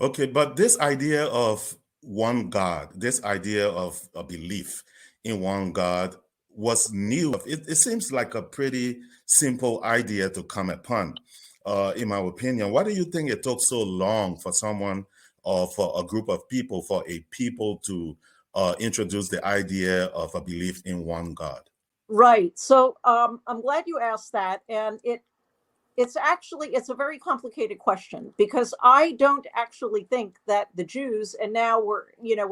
Okay, but this idea of one God, this idea of a belief in one God was new. It seems like a pretty simple idea to come upon, in my opinion. Why do you think it took so long for someone or for a group of people, for a people to introduce the idea of a belief in one God? Right. So I'm glad you asked that, and it's a very complicated question because I don't actually think that the Jews, and now we're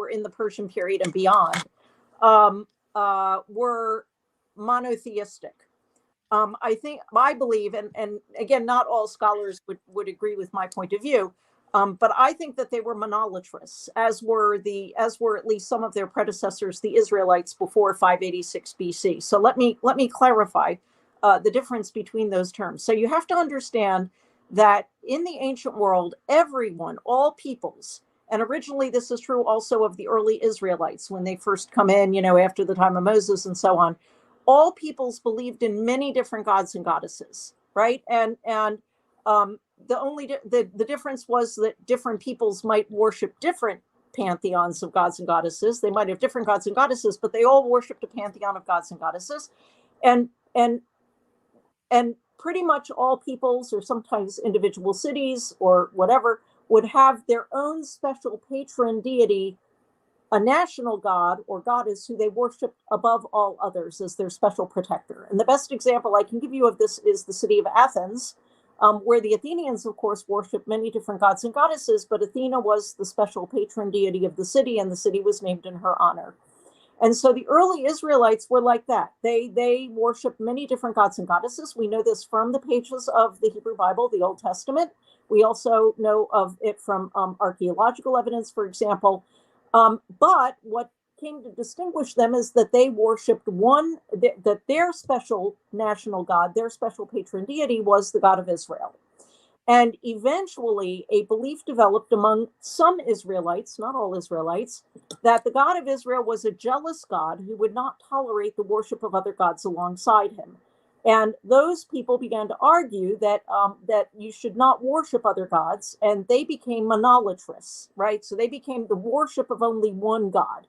in the Persian period and beyond, were monotheistic. I believe, and again, not all scholars would agree with my point of view, but I think that they were monolatrous, as were at least some of their predecessors, the Israelites, before 586 BC. So let me clarify the difference between those terms. So you have to understand that in the ancient world, everyone, all peoples, and originally this is true also of the early Israelites when they first come in, after the time of Moses and so on, all peoples believed in many different gods and goddesses, right? And the difference was that different peoples might worship different pantheons of gods and goddesses. They might have different gods and goddesses, but they all worshipped a pantheon of gods and goddesses. And and and pretty much all peoples, or sometimes individual cities or whatever, would have their own special patron deity, a national god or goddess who they worshiped above all others as their special protector. And the best example I can give you of this is the city of Athens, where the Athenians, of course, worshiped many different gods and goddesses, but Athena was the special patron deity of the city, and the city was named in her honor. And so the early Israelites were like that. They worshiped many different gods and goddesses. We know this from the pages of the Hebrew Bible, the Old Testament. We also know of it from archaeological evidence, for example. But what came to distinguish them is that they worshipped that their special national god, their special patron deity, was the God of Israel. And eventually, a belief developed among some Israelites, not all Israelites, that the God of Israel was a jealous God who would not tolerate the worship of other gods alongside him. And those people began to argue that you should not worship other gods, and they became monolatrous, right? So they became the worship of only one God.